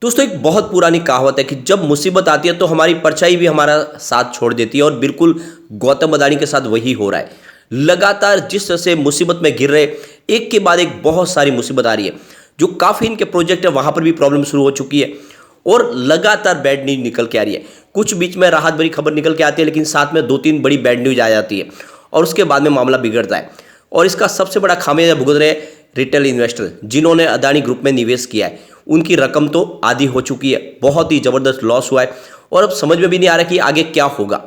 दोस्तों एक बहुत पुरानी कहावत है कि जब मुसीबत आती है तो हमारी परछाई भी हमारा साथ छोड़ देती है और बिल्कुल गौतम अदानी के साथ वही हो रहा है। लगातार जिस तरह से मुसीबत में गिर रहे, एक के बाद एक बहुत सारी मुसीबत आ रही है। जो काफ़ी इनके प्रोजेक्ट है वहाँ पर भी प्रॉब्लम शुरू हो चुकी है और लगातार बैड न्यूज निकल के आ रही है। कुछ बीच में राहत भरी खबर निकल के आती है, लेकिन साथ में 2-3 बड़ी बैड न्यूज आ जाती है और उसके बाद में मामला बिगड़ता है। और इसका सबसे बड़ा खामियाजा भुगत रहे रिटेल इन्वेस्टर जिन्होंने अदानी ग्रुप में निवेश किया है। उनकी रकम तो आधी हो चुकी है, बहुत ही ज़बरदस्त लॉस हुआ है और अब समझ में भी नहीं आ रहा कि आगे क्या होगा।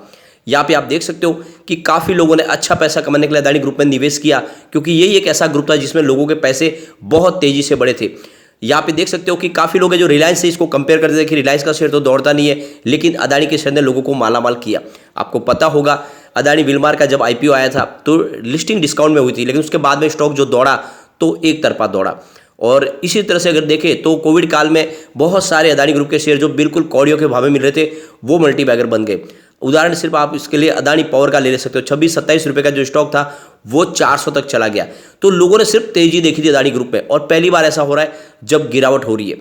यहाँ पे आप देख सकते हो कि काफ़ी लोगों ने अच्छा पैसा कमाने के लिए अदानी ग्रुप में निवेश किया, क्योंकि यही एक ऐसा ग्रुप था जिसमें लोगों के पैसे बहुत तेज़ी से बढ़े थे। यहाँ पे देख सकते हो कि काफ़ी लोग हैं जो रिलायंस से इसको कंपेयर करते थे कि रिलायंस का शेयर तो दौड़ता नहीं है, लेकिन अदानी के शेयर ने लोगों को मालामाल किया। आपको पता होगा अदानी विलमार का जब आईपीओ आया था तो लिस्टिंग डिस्काउंट में हुई थी, लेकिन उसके बाद में स्टॉक जो दौड़ा तो एक तरफा दौड़ा। और इसी तरह से अगर देखें तो कोविड काल में बहुत सारे अदानी ग्रुप के शेयर जो बिल्कुल कौड़ियों के भाव में मिल रहे थे वो मल्टीबैगर बन गए। उदाहरण सिर्फ आप इसके लिए अदानी पावर का ले सकते हो। 26-27 रुपये का जो स्टॉक था वो 400 तक चला गया। तो लोगों ने सिर्फ तेजी देखी थी अदानी ग्रुप में, और पहली बार ऐसा हो रहा है जब गिरावट हो रही है।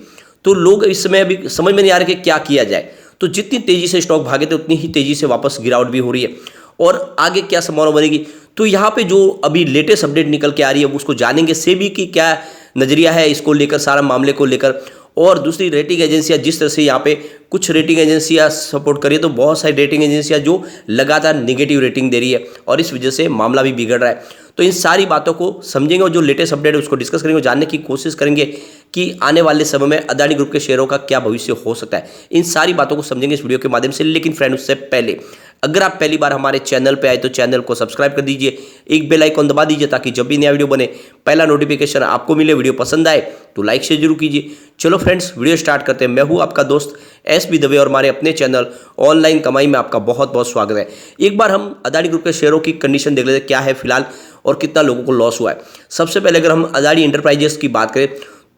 तो लोग इस समय अभी समझ में नहीं आ रहा कि क्या किया जाए। तो जितनी तेजी से स्टॉक भागे थे उतनी ही तेजी से वापस गिरावट भी हो रही है, और आगे क्या संभावना बनेगी। तो यहाँ पे जो अभी लेटेस्ट अपडेट निकल के आ रही है उसको जानेंगे, सेबी की क्या नजरिया है इसको लेकर, सारा मामले को लेकर। और दूसरी रेटिंग एजेंसियां जिस तरह से यहाँ पे कुछ रेटिंग एजेंसियां सपोर्ट करिए तो बहुत सारी रेटिंग एजेंसियां जो लगातार नेगेटिव रेटिंग दे रही है और इस वजह से मामला भी बिगड़ रहा है। तो इन सारी बातों को समझेंगे और जो लेटेस्ट अपडेट है उसको डिस्कस करेंगे और जानने की कोशिश करेंगे कि आने वाले समय में अदानी ग्रुप के शेयरों का क्या भविष्य हो सकता है। इन सारी बातों को समझेंगे इस वीडियो के माध्यम से। लेकिन फ्रेंड उससे पहले अगर आप पहली बार हमारे चैनल पे आए तो चैनल को सब्सक्राइब कर दीजिए, एक बेल आइकन दबा दीजिए ताकि जब भी नया वीडियो बने पहला नोटिफिकेशन आपको मिले। वीडियो पसंद आए तो लाइक शेयर जरूर कीजिए। चलो फ्रेंड्स वीडियो स्टार्ट करते हैं। मैं हूं आपका दोस्त एसबी दवे और हमारे अपने चैनल ऑनलाइन कमाई में आपका बहुत बहुत स्वागत है। एक बार हम अदानी ग्रुप के शेयरों की कंडीशन देख लेते हैं क्या है फिलहाल और कितना लोगों को लॉस हुआ है। सबसे पहले अगर हम अदानी एंटरप्राइजेस की बात करें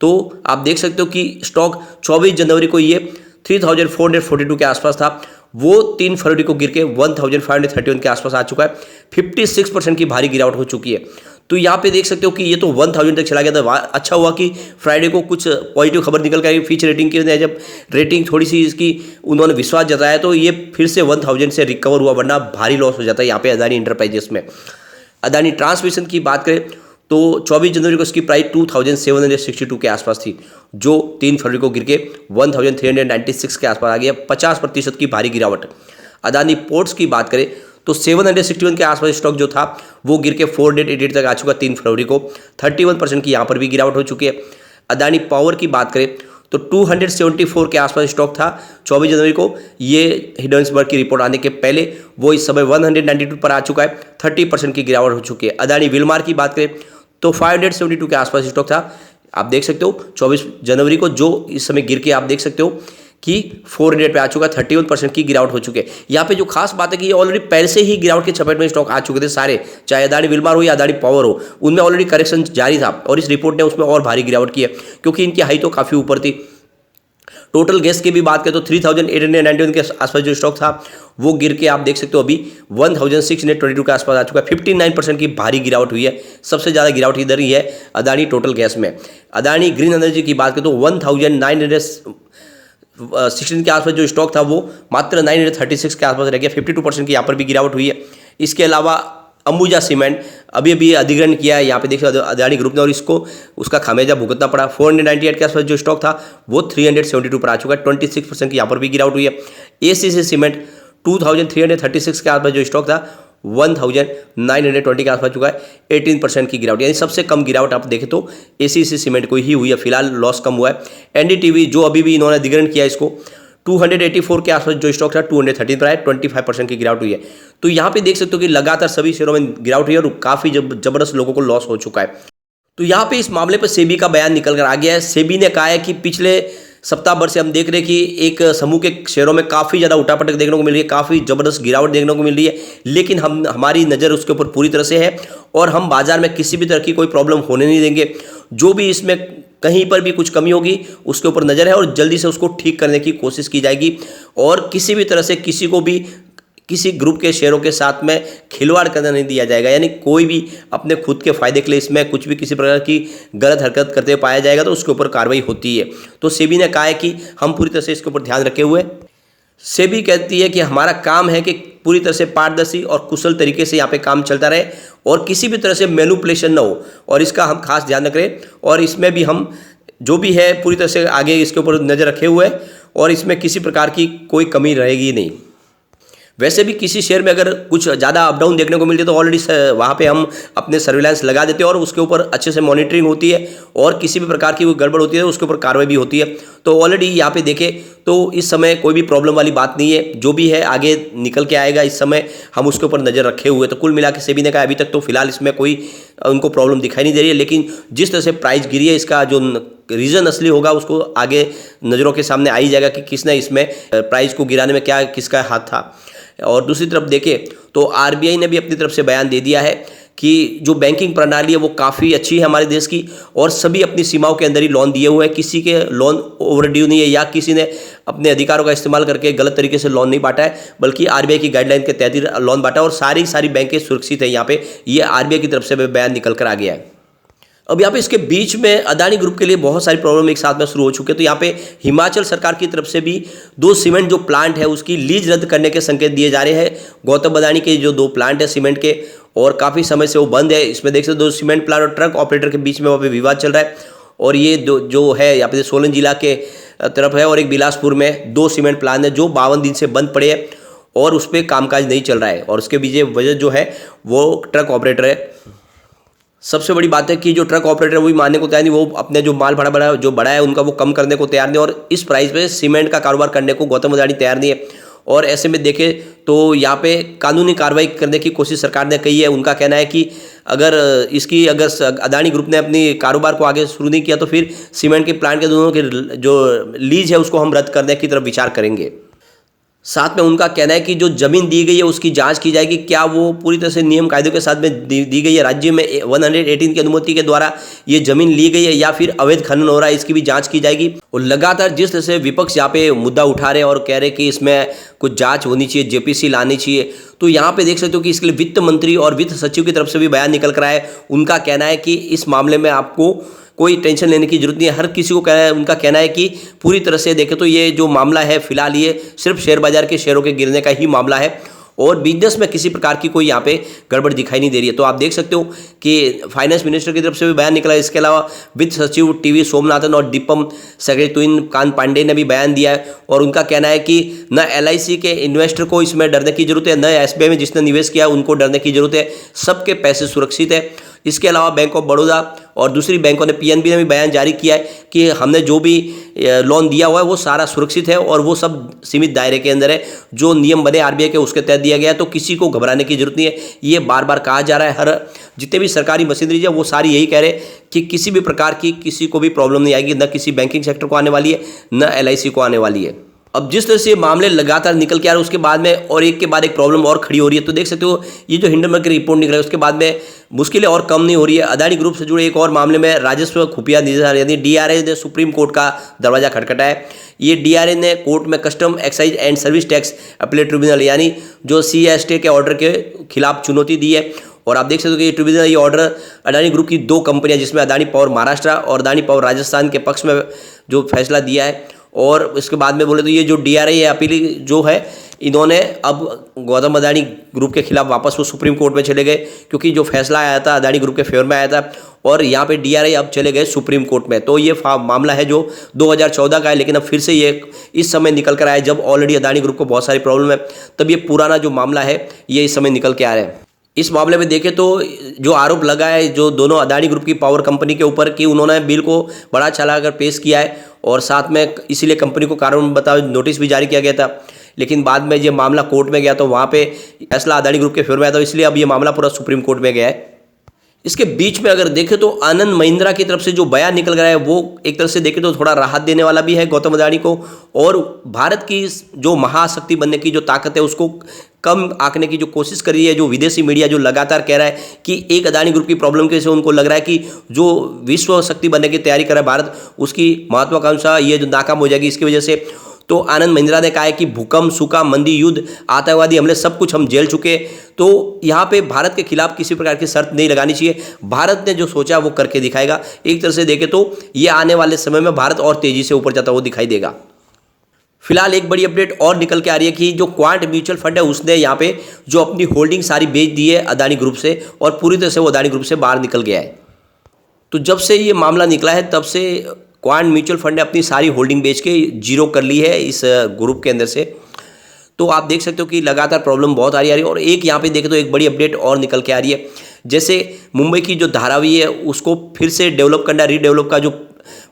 तो आप देख सकते हो कि स्टॉक 24 जनवरी को ये 3442 के आसपास था, वो 3 फरवरी को गिर के 1531 के आसपास आ चुका है। 56% की भारी गिरावट हो चुकी है। तो यहाँ पे देख सकते हो कि ये तो 1000 तक चला गया था। अच्छा हुआ कि फ्राइडे को कुछ पॉजिटिव खबर निकल कर आई फिच रेटिंग की, जब रेटिंग थोड़ी सी इसकी उन्होंने विश्वास जताया तो ये फिर से 1000 से रिकवर हुआ, वरना भारी लॉस हो जाता है यहाँ पे अदानी एंटरप्राइजेस में। अदानी ट्रांसमिशन की बात करें तो 24 जनवरी को इसकी प्राइस 2762 के आसपास थी, जो 3 फरवरी को गिर के 1396 के आसपास आ गया। 50% की भारी गिरावट। अदानी पोर्ट्स की बात करें तो 761 के आसपास स्टॉक जो था वो गिर के 488 तक आ चुका 3 फरवरी को। 31% की यहाँ पर भी गिरावट हो चुकी है। अदानी पावर की बात करें तो 274 के आसपास स्टॉक था 24 जनवरी को, ये हिंडनबर्ग की रिपोर्ट आने के पहले। वो इस समय 192 पर आ चुका है। 30% की गिरावट हो चुकी है। अदानी विलमार की बात करें तो 572 के आसपास स्टॉक था, आप देख सकते हो 24 जनवरी को, जो इस समय गिर के आप देख सकते हो कि 400 पे आ चुका है। 31% की गिरावट हो चुकी है। यहाँ पे जो खास बात है कि ये ऑलरेडी पहले से ही गिरावट के चपेट में स्टॉक आ चुके थे सारे, चाहे अदानी विलमार हो या अदानी पावर हो, उनमें ऑलरेडी करेक्शन जारी था और इस रिपोर्ट ने उसमें और भारी गिरावट की है क्योंकि इनकी हाई तो काफ़ी ऊपर थी। टोटल गैस की भी बात करें तो 3891 के आसपास जो स्टॉक था वो गिर के आप देख सकते हो अभी 1622 के आसपास आ चुका है। 59% की भारी गिरावट हुई है। सबसे ज़्यादा गिरावट इधर ही है अदानी टोटल गैस में। अदानी ग्रीन एनर्जी की बात करें तो 1916 के आसपास जो स्टॉक था वो मात्र 936 के आसपास रह गया। 52% की यहाँ पर भी गिरावट हुई है। इसके अलावा अंबुजा सीमेंट अभी अभी अधिग्रहण किया है यहाँ पे देखिए अदानी ग्रुप ने, और इसको उसका खामियाजा भुगतना पड़ा। 498 के आसपास जो स्टॉक था वो 372 पर आ चुका है। 26% की यहाँ पर भी गिरावट हुई है। एसीसी सीमेंट 2336 के आसपास जो स्टॉक था 1920 के आसपास चुका है। 18% की गिरावट, यानी सबसे कम गिरावट आप देखें तो एसीसी सीमेंट को ही हुई है। फिलहाल लॉस कम हुआ है। एनडीटीवी जो अभी भी इन्होंने अधिग्रहण किया इसको 284 के आसपास जो स्टॉक था 213 पर आया। 25% की गिरावट हुई है। तो यहाँ पे देख सकते हो कि लगातार सभी शेयरों में गिरावट हुई है और काफ़ी जबरदस्त लोगों को लॉस हो चुका है। तो यहाँ पे इस मामले पर सेबी का बयान निकल कर आ गया है। सेबी ने कहा है कि पिछले सप्ताह भर से हम देख रहे हैं कि एक समूह के शेयरों में काफ़ी ज़्यादा उठापटक देखने को मिल रही है, काफ़ी ज़बरदस्त गिरावट देखने को मिल रही है, लेकिन हमारी नज़र उसके ऊपर पूरी तरह से है और हम बाजार में किसी भी तरह की कोई प्रॉब्लम होने नहीं देंगे। जो भी इसमें कहीं पर भी कुछ कमी होगी उसके ऊपर नज़र है और जल्दी से उसको ठीक करने की कोशिश की जाएगी और किसी भी तरह से किसी को भी किसी ग्रुप के शेयरों के साथ में खिलवाड़ करने नहीं दिया जाएगा, यानी कोई भी अपने खुद के फायदे के लिए इसमें कुछ भी किसी प्रकार की गलत हरकत करते हुए पाया जाएगा तो उसके ऊपर कार्रवाई होती है। तो सेबी ने कहा है कि हम पूरी तरह से इसके ऊपर ध्यान रखे हुए। सेबी कहती है कि हमारा काम है कि पूरी तरह से पारदर्शी और कुशल तरीके से यहाँ पे काम चलता रहे और किसी भी तरह से मैनिपुलेशन ना हो, और इसका हम खास ध्यान रख रहे हैं। और इसमें भी हम जो भी है पूरी तरह से आगे इसके ऊपर नज़र रखे हुए हैं और इसमें किसी प्रकार की कोई कमी रहेगी नहीं। वैसे भी किसी शेयर में अगर कुछ ज़्यादा अप डाउन देखने को मिलती है तो ऑलरेडी वहाँ पे हम अपने सर्विलांस लगा देते हैं और उसके ऊपर अच्छे से मॉनिटरिंग होती है और किसी भी प्रकार की कोई गड़बड़ होती है उसके ऊपर कार्रवाई भी होती है। तो ऑलरेडी यहाँ पे देखें तो इस समय कोई भी प्रॉब्लम वाली बात नहीं है, जो भी है आगे निकल के आएगा, इस समय हम उसके ऊपर नज़र रखे हुए। तो कुल मिला के सेबी ने कहा अभी तक तो फिलहाल इसमें कोई उनको प्रॉब्लम दिखाई नहीं दे रही है, लेकिन जिस तरह से प्राइस गिरी है इसका जो रीज़न असली होगा उसको आगे नज़रों के सामने आ ही जाएगा कि किसने इसमें प्राइस को गिराने में क्या किसका हाथ था। और दूसरी तरफ देखें तो आरबीआई ने भी अपनी तरफ से बयान दे दिया है कि जो बैंकिंग प्रणाली है वो काफ़ी अच्छी है हमारे देश की और सभी अपनी सीमाओं के अंदर ही लोन दिए हुए हैं, किसी के लोन ओवरड्यू नहीं है या किसी ने अपने अधिकारों का इस्तेमाल करके गलत तरीके से लोन नहीं बांटा है, बल्कि आरबीआई की गाइडलाइन के तहत ही लोन बांटा और सारी बैंकें सुरक्षित है। यहाँ पे ये आरबीआई की तरफ से बयान निकल कर आ गया है। अब यहाँ पे इसके बीच में अदानी ग्रुप के लिए बहुत सारी प्रॉब्लम एक साथ में शुरू हो चुके हैं। तो यहाँ पे हिमाचल सरकार की तरफ से भी 2 सीमेंट जो प्लांट है उसकी लीज रद्द करने के संकेत दिए जा रहे हैं। गौतम अदानी के जो 2 प्लांट है सीमेंट के और काफ़ी समय से वो बंद है, इसमें देख सकते 2 सीमेंट प्लांट और ट्रक ऑपरेटर के बीच में वहाँ पे विवाद चल रहा है। और ये जो है यहाँ पे सोलन जिला के तरफ है और एक बिलासपुर में 2 सीमेंट प्लांट है जो 52 दिन से बंद पड़े हैं और उस पर कामकाज नहीं चल रहा है और उसके पीछे वजह जो है वो ट्रक ऑपरेटर है। सबसे बड़ी बात है कि जो ट्रक ऑपरेटर वो भी मानने को तैयार नहीं, वो अपने जो माल बड़ा है उनका वो कम करने को तैयार नहीं और इस प्राइस पे सीमेंट का कारोबार करने को गौतम अदानी तैयार नहीं है। और ऐसे में देखें तो यहाँ पे कानूनी कार्रवाई करने की कोशिश सरकार ने की है। उनका कहना है कि अगर अदानी ग्रुप ने अपनी कारोबार को आगे शुरू नहीं किया तो फिर सीमेंट के प्लांट के दोनों के जो लीज है उसको हम रद्द करने की तरफ विचार करेंगे। साथ में उनका कहना है कि जो जमीन दी गई है उसकी जांच की जाएगी, क्या वो पूरी तरह से नियम कायदों के साथ में दी गई है, राज्य में 118 की अनुमति के द्वारा ये जमीन ली गई है या फिर अवैध खनन हो रहा है, इसकी भी जांच की जाएगी। और लगातार जिस तरह से विपक्ष यहाँ पे मुद्दा उठा रहे हैं और कह रहे हैं कि इसमें कुछ जांच होनी चाहिए, जेपीसी लानी चाहिए, तो यहाँ पे देख सकते हो कि इसके लिए वित्त मंत्री और वित्त सचिव की तरफ से भी बयान निकल कर आया है। उनका कहना है कि इस मामले में आपको कोई टेंशन लेने की जरूरत नहीं है। हर किसी को कहना है, उनका कहना है कि पूरी तरह से देखें तो ये जो मामला है फिलहाल ये सिर्फ शेयर बाजार के शेयरों के गिरने का ही मामला है और बिजनेस में किसी प्रकार की कोई यहाँ पे गड़बड़ दिखाई नहीं दे रही है। तो आप देख सकते हो कि फाइनेंस मिनिस्टर की तरफ से भी बयान निकला है। इसके अलावा वित्त सचिव टीवी सोमनाथन और दीपम सेक्रेटरी कांत पांडे ने भी बयान दिया है और उनका कहना है कि न एलआईसी के इन्वेस्टर को इसमें डरने की जरूरत है, न एसबीआई में जिसने निवेश किया उनको डरने की जरूरत है, सबके पैसे सुरक्षित है। इसके अलावा बैंक ऑफ बड़ौदा और दूसरी बैंकों ने पीएनबी ने भी बयान जारी किया है कि हमने जो भी लोन दिया हुआ है वो सारा सुरक्षित है और वो सब सीमित दायरे के अंदर है, जो नियम बने आरबीआई के उसके तहत दिया गया है। तो किसी को घबराने की जरूरत नहीं है। ये बार बार कहा जा रहा है, हर जितने भी सरकारी मशीनरी है वो सारी यही कह रहे हैं कि किसी भी प्रकार की किसी को भी प्रॉब्लम नहीं आएगी, न किसी बैंकिंग सेक्टर को आने वाली है न एलआईसी को आने वाली है। अब जिस तरह से ये मामले लगातार निकल के आ रहे हैं उसके बाद में और एक के बाद एक प्रॉब्लम और खड़ी हो रही है। तो देख सकते हो ये जो हिंडनबर्ग की रिपोर्ट निकला है उसके बाद में मुश्किलें और कम नहीं हो रही है। अदानी ग्रुप से जुड़े एक और मामले में राजस्व खुफिया निदेशालय यानी डीआरआई ने सुप्रीम कोर्ट का दरवाजा खटखटाया है। ये डीआरआई ने कोर्ट में custom excise and service tax appellate tribunal यानी जो सीएसटी के ऑर्डर के खिलाफ चुनौती दी है। और आप देख सकते हो कि ये ट्रिब्यूनल ये ऑर्डर अदानी ग्रुप की 2 कंपनियां जिसमें अदानी पावर महाराष्ट्र और अदानी पावर राजस्थान के पक्ष में जो फैसला दिया है। और इसके बाद में बोले तो ये जो डीआरआई है अपील जो है इन्होंने अब गौतम अदानी ग्रुप के खिलाफ वापस वो सुप्रीम कोर्ट में चले गए क्योंकि जो फैसला आया था अदानी ग्रुप के फेवर में आया था और यहाँ पे डीआरआई अब चले गए सुप्रीम कोर्ट में। तो ये मामला है जो 2014 का है, लेकिन अब फिर से ये इस समय निकल कर आया जब ऑलरेडी अदानी ग्रुप को बहुत सारी प्रॉब्लम है, तब ये पुराना जो मामला है ये इस समय निकल के आ रहा है। इस मामले में देखें तो जो आरोप लगा है जो दोनों अदानी ग्रुप की पावर कंपनी के ऊपर कि उन्होंने बिल को बड़ा चलाकर पेश किया है और साथ में इसीलिए कंपनी को कारण बताओ नोटिस भी जारी किया गया था, लेकिन बाद में ये मामला कोर्ट में गया तो वहाँ पे फैसला अदानी ग्रुप के फेवर में आया, तो इसलिए अब ये मामला पूरा सुप्रीम कोर्ट में गया है। इसके बीच में अगर देखें तो आनंद महिंद्रा की तरफ से जो बयान निकल गया है वो एक तरह से देखें तो थोड़ा राहत देने वाला भी है गौतम अदानी को और भारत की जो महाशक्ति बनने की जो ताकत है उसको कम आंकने की जो कोशिश कर रही है। जो विदेशी मीडिया जो लगातार कह रहा है कि एक अदानी ग्रुप की प्रॉब्लम के से उनको लग रहा है कि जो विश्व शक्ति बनने की तैयारी कर रहा है भारत उसकी महत्वाकांक्षा ये जो नाकाम हो जाएगी इसकी वजह से। तो आनंद महिंद्रा ने कहा है कि भूकंप, सूखा, मंदी, युद्ध, आतंकवादी हमले सब कुछ हम झेल चुके। तो यहाँ पे भारत के खिलाफ किसी प्रकार की शर्त नहीं लगानी चाहिए। भारत ने जो सोचा वो करके दिखाएगा। एक तरह से देखें तो ये आने वाले समय में भारत और तेजी से ऊपर जाता हुआ दिखाई देगा। फिलहाल एक बड़ी अपडेट और निकल के आ रही है कि जो क्वांट म्यूचुअल फंड है उसने यहाँ पे जो अपनी होल्डिंग सारी बेच दी है अदानी ग्रुप से, और पूरी तरह से वो अदानी ग्रुप से बाहर निकल गया है। तो जब से ये मामला निकला है तब से क्वांट म्यूचुअल फंड ने अपनी सारी होल्डिंग बेच के जीरो कर ली है इस ग्रुप के अंदर से। तो आप देख सकते हो कि लगातार प्रॉब्लम बहुत आ रही है। और एक यहाँ पे देखें तो एक बड़ी अपडेट और निकल के आ रही है, जैसे मुंबई की जो धारावी है उसको फिर से डेवलप करना, रीडेवलप का जो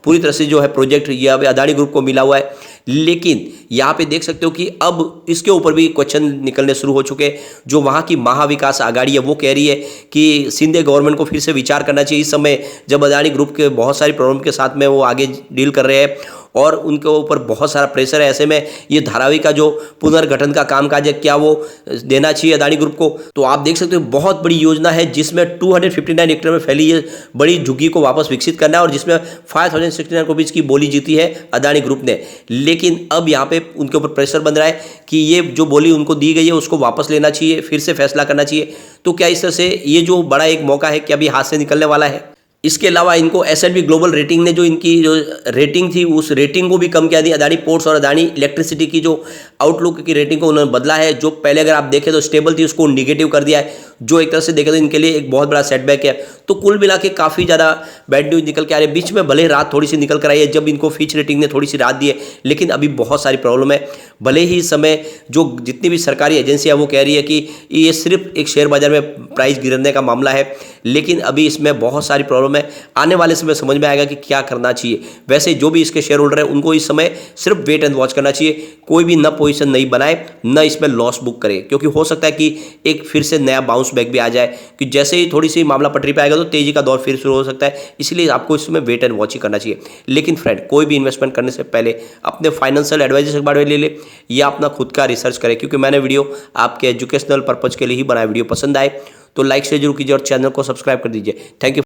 पूरी तरह से जो है प्रोजेक्ट ये अब अदानी ग्रुप को मिला हुआ है। लेकिन यहाँ पे देख सकते हो कि अब इसके ऊपर भी क्वेश्चन निकलने शुरू हो चुके हैं। जो वहाँ की महाविकास आघाड़ी है वो कह रही है कि सिंधे गवर्नमेंट को फिर से विचार करना चाहिए इस समय जब अदानी ग्रुप के बहुत सारी प्रॉब्लम के साथ में वो आगे डील कर रहे हैं और उनके ऊपर बहुत सारा प्रेशर है। ऐसे में ये धारावी का जो पुनर्गठन का कामकाज है क्या वो देना चाहिए अदानी ग्रुप को। तो आप देख सकते हो बहुत बड़ी योजना है जिसमें 259 हेक्टेयर में फैली ये बड़ी झुग्गी को वापस विकसित करना है और जिसमें 5069 रुपीज़ की बोली जीती है अदानी ग्रुप ने। लेकिन अब यहाँ पे उनके ऊपर प्रेशर बन रहा है कि ये जो बोली उनको दी गई है उसको वापस लेना चाहिए, फिर से फैसला करना चाहिए। तो क्या इस तरह से ये जो बड़ा एक मौका है क्या अभी हाथ से निकलने वाला है? इसके अलावा इनको S&P ग्लोबल रेटिंग ने जो इनकी जो रेटिंग थी उस रेटिंग को भी कम किया दिया। अदानी पोर्ट्स और अदानी इलेक्ट्रिसिटी की जो आउटलुक की रेटिंग को उन्होंने बदला है। जो पहले अगर आप देखें तो स्टेबल थी उसको निगेटिव कर दिया है, जो एक तरह से देखें तो इनके लिए एक बहुत बड़ा सेटबैक है। तो कुल मिला के काफ़ी ज़्यादा बैड न्यूज़ निकल के आ रही है। बीच में भले रात थोड़ी सी निकल कर आई है जब इनको फिच रेटिंग ने थोड़ी सी राहत दी है, लेकिन अभी बहुत सारी प्रॉब्लम है। भले ही इस समय जो जितनी भी सरकारी एजेंसियाँ वो कह रही है कि ये सिर्फ एक शेयर बाजार में प्राइस गिरने का मामला है, लेकिन अभी इसमें बहुत सारी प्रॉब्लम है। आने वाले समय समझ में आएगा कि क्या करना चाहिए। वैसे जो भी इसके शेयर होल्डर है उनको इस समय सिर्फ वेट एंड वॉच करना चाहिए। कोई भी न पोजीशन नहीं बनाए न इसमें लॉस बुक करे, क्योंकि हो सकता है कि एक फिर से नया बाउंस बैक भी आ जाए कि जैसे ही थोड़ी सी मामला पटरी पे आएगा तो तेजी का दौर फिर शुरू हो सकता है। इसलिए आपको इसमें वेट एंड वॉच ही करना चाहिए। लेकिन फ्रेंड, कोई भी इन्वेस्टमेंट करने से पहले अपने फाइनेंशियल एडवाइजर से बारे में ले ले या अपना खुद का रिसर्च करें, क्योंकि मैंने वीडियो आपके एजुकेशनल पर्पज के लिए ही बनाया। वीडियो पसंद आए तो लाइक शेयर जरूर कीजिए और चैनल को सब्सक्राइब कर दीजिए। Thank you.